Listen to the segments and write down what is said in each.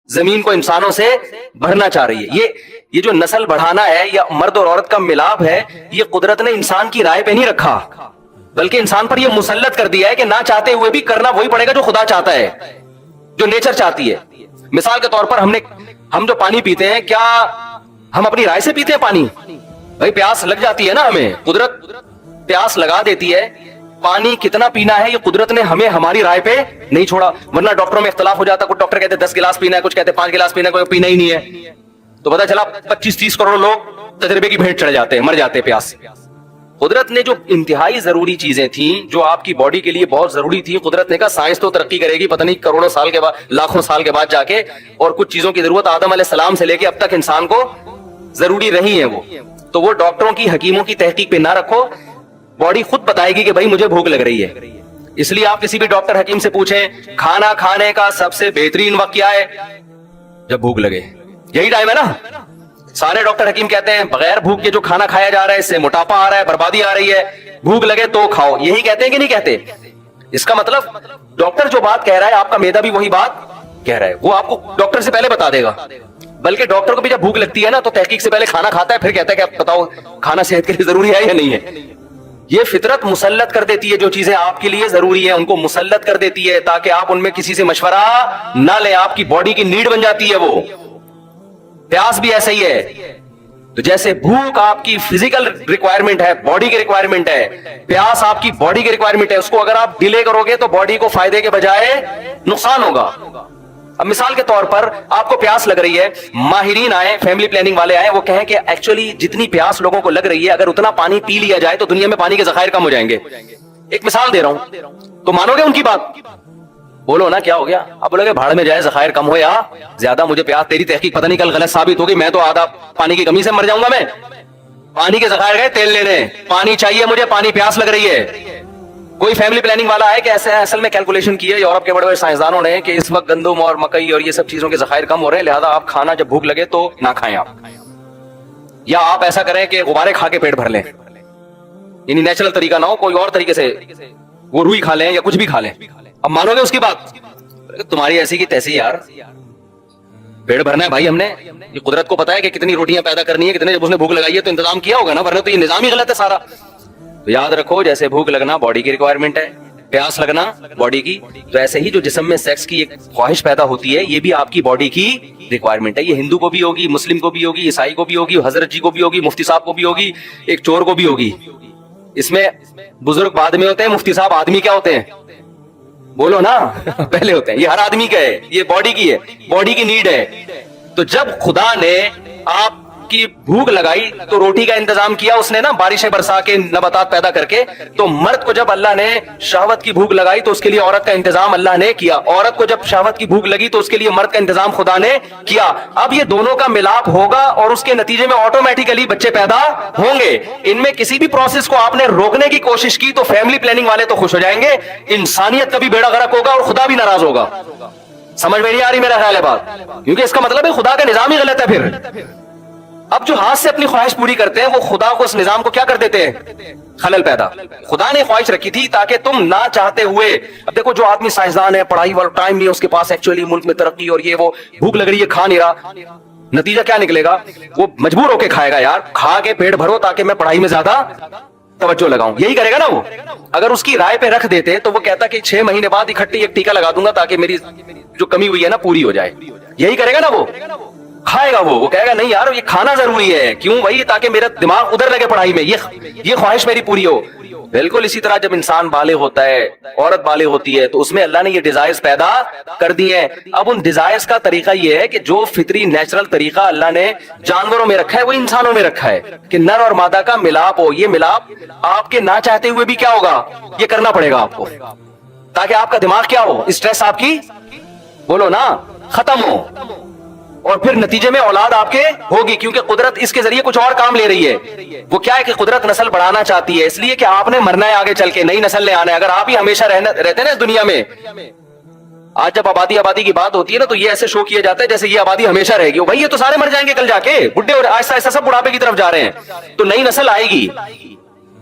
زمین کو انسانوں سے بھرنا چاہ رہی ہے. یہ جو نسل بڑھانا ہے یا مرد اور عورت کا ملاپ ہے, یہ قدرت نے انسان کی رائے پہ نہیں رکھا, بلکہ انسان پر یہ مسلط کر دیا ہے کہ نہ چاہتے ہوئے بھی کرنا وہی پڑے گا جو خدا چاہتا ہے, جو نیچر چاہتی ہے. مثال کے طور پر ہم جو پانی پیتے ہیں, کیا ہم اپنی رائے سے پیتے ہیں پانی؟ بھائی پیاس لگ جاتی ہے نا, ہمیں قدرت پیاس لگا دیتی ہے. پانی کتنا پینا ہے یہ قدرت نے ہمیں ہماری رائے پہ نہیں چھوڑا, ورنہ ڈاکٹروں میں اختلاف ہو جاتا. کچھ ڈاکٹر کہتے ہیں 10 گلاس پینا ہے, کچھ کہتے ہیں 5 گلاس پینا ہے, کوئی پینا ہی نہیں ہے. تو پتا چلا 25-30 کروڑ لوگ تجربے کی بھیٹ چڑھ جاتے ہیں, مر جاتے ہیں پیاس سے. قدرت نے جو انتہائی ضروری چیزیں تھیں, جو آپ کی باڈی کے لیے بہت ضروری تھی, قدرت نے کہا سائنس تو ترقی کرے گی پتہ نہیں کروڑوں سال کے بعد, لاکھوں سال کے بعد جا کے, اور کچھ چیزوں کی ضرورت آدم علیہ السلام سے لے کے اب تک انسان کو ضروری رہی ہیں تو وہ ڈاکٹروں کی, حکیموں کی تحقیق پہ نہ رکھو. باڈی خود بتائے گی کہ بھائی مجھے بھوک لگ رہی ہے. اس لیے آپ کسی بھی ڈاکٹر حکیم سے پوچھیں کھانا کھانے کا سب سے بہترین وقت کیا ہے؟ جب بھوک لگے. یہی ٹائم ہے نا. سارے ڈاکٹر حکیم کہتے ہیں بغیر بھوک کے جو کھانا کھایا جا رہا ہے اس سے موٹاپا آ رہا ہے, بربادی آ رہی ہے, بھوک لگے تو کھاؤ. یہی کہتے ہیں کہ نہیں کہتے؟ اس کا مطلب ڈاکٹر جو بات کہہ رہا ہے آپ کا معدہ بھی وہی بات کہہ رہا ہے, وہ آپ کو ڈاکٹر سے پہلے بتا دے گا. بلکہ ڈاکٹر کو بھی جب بھوک لگتی ہے نا تو تحقیق سے پہلے کھانا کھاتا ہے, پھر کہتا ہے کہ آپ بتاؤ کھانا صحت کے لیے ضروری ہے یا نہیں ہے. یہ فطرت مسلط کر دیتی ہے, جو چیزیں آپ کے لیے ضروری ہیں ان کو مسلط کر دیتی ہے تاکہ آپ ان میں کسی سے مشورہ نہ لیں. آپ کی باڈی کی نیڈ بن جاتی ہے وہ. پیاس بھی ایسا ہی ہے. تو جیسے بھوک آپ کی فزیکل ریکوائرمنٹ ہے, باڈی کی ریکوائرمنٹ ہے, پیاس آپ کی باڈی کی ریکوائرمنٹ ہے. اس کو اگر آپ ڈیلے کرو گے تو باڈی کو فائدے کے بجائے نقصان ہوگا. اب مثال کے طور پر آپ کو پیاس لگ رہی ہے, ماہرین آئے, فیملی پلاننگ والے آئے, وہ کہیں کہ ایکچولی جتنی پیاس لوگوں کو لگ رہی ہے اگر اتنا پانی پی لیا جائے تو دنیا میں پانی کے ذخائر کم ہو جائیں گے. ایک مثال دے رہا ہوں, تو مانو گے ان کی بات؟ بولو نا کیا ہو گیا. اب بولو گے بھاڑ میں جائے, ذخائر کم ہو یا زیادہ, مجھے پیاس, تیری تحقیق پتہ نہیں کل غلط ثابت ہوگی, میں تو آدھا پانی کی کمی سے مر جاؤں گا. میں پانی کے ذخائر گئے تیل لینے, پانی چاہیے مجھے, پانی پیاس لگ رہی ہے. کوئی فیملی پلاننگ والا ہے کہ ایسے اصل میں کیلکولیشن کی ہے یورپ کے بڑے بڑے سائنسدانوں نے کہ اس وقت گندم اور مکئی اور یہ سب چیزوں کے ذخائر کم ہو رہے ہیں, لہذا آپ کھانا جب بھوک لگے تو نہ کھائیں آپ, یا آپ ایسا کریں کہ غبارے کھا کے پیٹ بھر لیں, یعنی نیچرل طریقہ نہ ہو, کوئی اور طریقے سے وہ روئی کھا لیں یا کچھ بھی کھا لیں. اب مانو گے اس کی بات؟ تمہاری ایسی کی تیسی یار, پیٹ بھرنا ہے بھائی ہم نے, یہ قدرت کو پتا ہے کہ کتنی روٹیاں پیدا کرنی ہے, کتنے, جب اس نے بھوک لگائی ہے تو انتظام کیا ہوگا نا, ورنہ تو یہ نظام ہی غلط ہے سارا. تو یاد رکھو جیسے بھوک لگنا باڈی کی ریکوائرمنٹ ہے, پیاس لگنا باڈی کی, تو ایسے ہی جو جسم میں سیکس کی ایک خواہش پیدا ہوتی ہے یہ بھی آپ کی باڈی کی ریکوائرمنٹ ہے. یہ ہندو کو بھی ہوگی, مسلم کو بھی ہوگی, عیسائی کو بھی ہوگی, حضرت جی کو بھی ہوگی, مفتی صاحب کو بھی ہوگی, ایک چور کو بھی ہوگی. اس میں بزرگ بعد میں ہوتے ہیں, مفتی صاحب آدمی کیا ہوتے ہیں؟ بولو نا پہلے ہوتے ہیں. یہ ہر آدمی کا ہے, یہ باڈی کی ہے, باڈی کی نیڈ ہے. تو جب خدا نے آپ کی بھوک لگائی تو روٹی کا انتظام کیا اس نے نا, بارشیں برسا کے, نباتات پیدا کر کے. تو مرد کو جب اللہ نے شہوت کی بھوک لگائی تو اس کے لیے عورت کا انتظام اللہ نے کیا. عورت کو جب شہوت کی بھوک لگی تو اس کے لیے مرد کا انتظام خدا نے کیا. اب یہ دونوں کا ملاپ ہوگا اور اس کے نتیجے میں آٹومیٹیکلی بچے پیدا ہوں گے. ان میں کسی بھی پروسیس کو آپ نے روکنے کی کوشش کی تو فیملی پلاننگ والے تو خوش ہو جائیں گے, انسانیت کا بھی بیڑا غرق ہوگا اور خدا بھی ناراض ہوگا. سمجھ میں نہیں آ رہی میرا خیال ہے بات, کیونکہ اس کا مطلب ہے خدا کا نظام ہی غلط ہے. پھر اب جو ہاتھ سے اپنی خواہش پوری کرتے ہیں وہ خدا کو, اس نظام کو کیا کر دیتے ہیں؟ خلل پیدا. خدا نے خواہش رکھی تھی تاکہ تم نہ چاہتے ہوئے, اب دیکھو جو آدمی سائنسدان ہے, پڑھائی والا ٹائم نہیں ہے اس کے پاس, ایکچولی ملک میں ترقی اور یہ وہ, بھوک لگ رہی ہے کھا نہیں رہا, نتیجہ کیا نکلے گا؟ وہ مجبور ہو کے کھائے گا. یار کھا کے پیٹ بھرو تاکہ میں پڑھائی میں زیادہ توجہ لگاؤں, یہی کرے گا نا وہ. اگر اس کی رائے پہ رکھ دیتے تو وہ کہتا کہ 6 مہینے بعد اکٹھے ایک ٹیکا لگا دوں گا تاکہ میری جو کمی ہوئی ہے نا پوری ہو جائے. یہی کرے گا نا وہ, کھائے گا وہ کہے گا نہیں یار یہ کھانا ضروری ہے. کیوں بھائی؟ تاکہ میرا دماغ ادھر لگے پڑھائی میں, یہ خواہش میری پوری ہو. بالکل اسی طرح جب انسان بالغ ہوتا ہے, عورت بالغ ہوتی ہے, تو اس میں اللہ نے یہ ڈیزائرز پیدا کر دی ہیں. اب ان ڈیزائرز کا طریقہ یہ ہے کہ جو فطری نیچرل طریقہ اللہ نے جانوروں میں رکھا ہے وہ انسانوں میں رکھا ہے کہ نر اور مادہ کا ملاپ ہو. یہ ملاپ آپ کے نہ چاہتے ہوئے بھی کیا ہوگا, یہ کرنا پڑے گا آپ کو, تاکہ آپ کا دماغ کیا ہو, اسٹریس آپ کی, بولو نا, ختم ہو. اور پھر نتیجے میں اولاد آپ کے ہوگی, کیونکہ قدرت اس کے ذریعے کچھ اور کام لے رہی ہے. وہ کیا ہے کہ قدرت نسل بڑھانا چاہتی ہے, اس لیے کہ آپ نے مرنا ہے آگے چل کے, نئی نسل نے آنا ہے. اگر آپ ہی ہمیشہ رہتے ہیں نا اس دنیا میں, آج جب آبادی کی بات ہوتی ہے نا تو یہ ایسے شو کیا جاتا ہے جیسے یہ آبادی ہمیشہ رہے گی. بھائی یہ تو سارے مر جائیں گے کل جا کے, بڈھے اور آہستہ آہستہ سب بڑھاپے کی طرف جا رہے ہیں, تو نئی نسل آئے گی.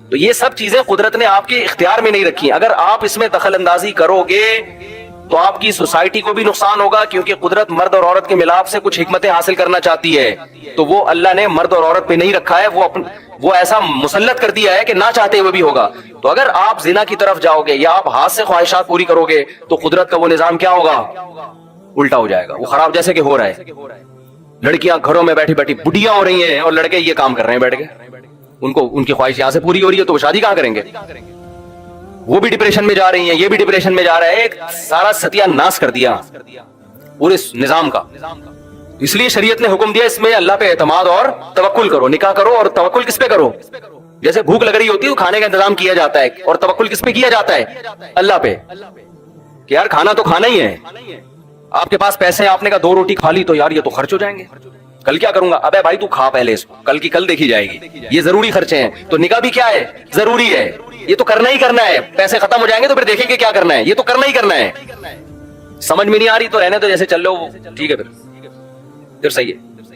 تو یہ سب چیزیں قدرت نے آپ کے اختیار میں نہیں رکھی. اگر آپ اس میں دخل اندازی کرو گے تو آپ کی سوسائٹی کو بھی نقصان ہوگا, کیونکہ قدرت مرد اور عورت کے ملاپ سے کچھ حکمتیں حاصل کرنا چاہتی ہے, تو وہ اللہ نے مرد اور عورت پہ نہیں رکھا ہے, وہ ایسا مسلط کر دیا ہے کہ نہ چاہتے ہوئے بھی ہوگا. تو اگر آپ زنا کی طرف جاؤ گے یا آپ ہاتھ سے خواہشات پوری کرو گے تو قدرت کا وہ نظام کیا ہوگا, الٹا ہو جائے گا, وہ خراب جیسے کہ ہو رہا ہے. لڑکیاں گھروں میں بیٹھی بیٹھی بڈیاں ہو رہی ہیں اور لڑکے یہ کام کر رہے ہیں بیٹھ کے, ان کی خواہش یہاں سے پوری ہو رہی ہے تو وہ شادی کہاں کریں گے, وہ بھی ڈپریشن میں جا رہی ہیں, یہ بھی ڈپریشن میں جا رہا ہے, ایک سارا ستیہ ناش کر دیا پورے نظام کا. اس لیے شریعت نے حکم دیا اس میں اللہ پہ اعتماد اور توکل کرو, نکاح کرو, اور توکل کس پہ کرو, جیسے بھوک لگ رہی ہوتی ہے تو کھانے کا انتظام کیا جاتا ہے, اور توکل کس پہ کیا جاتا ہے, اللہ پہ, کہ یار کھانا تو کھانا ہی ہے, آپ کے پاس پیسے ہیں, آپ نے کہا 2 روٹی کھا لی تو یار یہ تو خرچ ہو جائیں گے, کل کیا کروں گا, ابے بھائی تو کھا پہلے اس کو, کل کی کل دیکھی جائے گی, یہ ضروری خرچے ہیں. تو نکاح بھی کیا ہے, ضروری ہے, یہ تو کرنا ہی کرنا ہے, پیسے ختم ہو جائیں گے تو پھر دیکھیں گے کیا کرنا ہے, یہ تو کرنا ہی کرنا ہے. سمجھ میں نہیں آ رہی تو رہنے تو جیسے چل لو, ٹھیک ہے پھر صحیح ہے.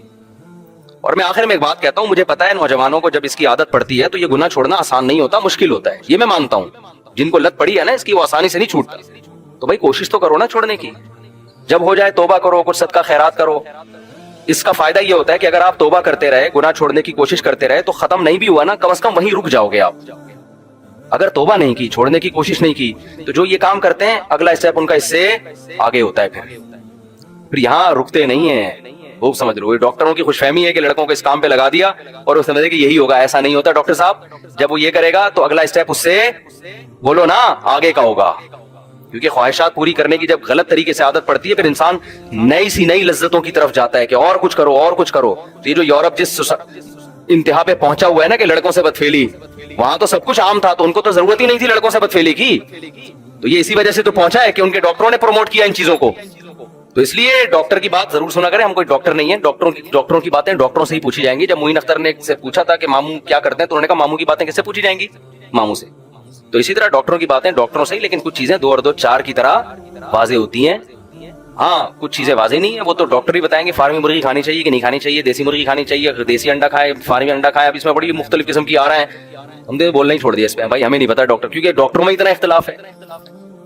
اور میں آخر میں ایک بات کہتا ہوں, مجھے پتا ہے نوجوانوں کو جب اس کی عادت پڑتی ہے تو یہ گناہ چھوڑنا آسان نہیں ہوتا, مشکل ہوتا ہے, یہ میں مانتا ہوں. جن کو لت پڑی ہے نا اس کی وہ آسانی سے نہیں چھوٹتا, تو بھائی کوشش تو کرو نا چھوڑنے کی, جب ہو جائے توبہ کرو, کچھ صدقہ خیرات کرو. اس کا فائدہ یہ ہوتا ہے کہ اگر آپ توبہ کرتے رہے, گناہ چھوڑنے کی کوشش کرتے رہے, تو ختم نہیں بھی ہوا نا, کم از کم وہیں رک جاؤ گے آپ. اگر توبہ نہیں کی, چھوڑنے کی کوشش نہیں کی, تو جو یہ کام کرتے ہیں اگلا اسٹیپ ان کا اس سے آگے ہوتا ہے, پھر یہاں رکتے نہیں ہیں. وہ سمجھ لو ڈاکٹروں کی خوش فہمی ہے کہ لڑکوں کو اس کام پہ لگا دیا اور وہ سمجھے کہ یہی ہوگا, ایسا نہیں ہوتا ڈاکٹر صاحب. جب وہ یہ کرے گا تو اگلا اسٹیپ اس سے بولو نا آگے کا ہوگا, کیونکہ خواہشات پوری کرنے کی جب غلط طریقے سے عادت پڑتی ہے پھر انسان نئی لذتوں کی طرف جاتا ہے کہ اور کچھ کرو اور کچھ کرو. تو یہ جو یورپ جس انتہا پہ پہنچا ہوا ہے نا کہ لڑکوں سے بدفعلی, وہاں تو سب کچھ عام تھا, تو ان کو تو ضرورت ہی نہیں تھی لڑکوں سے بدفعلی کی. تو یہ اسی وجہ سے تو پہنچا ہے کہ ان کے ڈاکٹروں نے پروموٹ کیا ان چیزوں کو. تو اس لیے ڈاکٹر کی بات ضرور سنا کریں, ہم کوئی ڈاکٹر نہیں ہیں, ڈاکٹروں کی باتیں ڈاکٹروں سے ہی پوچھی جائیں گی. جب معین اختر نے سے پوچھا تھا کہ ماموں کیا کرتے ہیں تو انہوں نے کہا ماموں کی باتیں کس سے پوچھی جائیں گی, ماموں سے. تو اسی طرح ڈاکٹروں کی باتیں ڈاکٹروں سے ہی, لیکن کچھ چیزیں 2 اور 2 4 کی طرح واضح ہوتی ہیں. ہاں کچھ چیزیں واضح نہیں ہیں, وہ تو ڈاکٹر ہی بتائیں گے فارمی مرغی کھانی چاہیے کہ نہیں کھانی چاہیے, دیسی مرغی کھانی چاہیے, دیسی انڈا کھائے, فارمی انڈا کھائے. اب اس میں بڑی مختلف قسم کی آ رہے ہیں, ہم نے بولنا ہی چھوڑ دیا اس پہ, بھائی ہمیں نہیں پتا ڈاکٹر, کیونکہ ڈاکٹروں میں اتنا اختلاف ہے.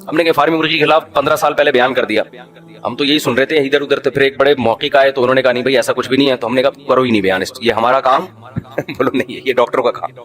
ہم نے کہ فارمی مرغی کے خلاف 15 سال پہلے بیان کر دیا, ہم تو یہی سن رہے تھے ادھر ادھر. تو پھر ایک بڑے موقع آئے تو انہوں نے کہا نہیں بھائی ایسا کچھ بھی نہیں ہے, تو ہم نے کہا کرو ہی نہیں بیان, یہ ہمارا کام. بولو نہیں, یہ ڈاکٹروں کا کام.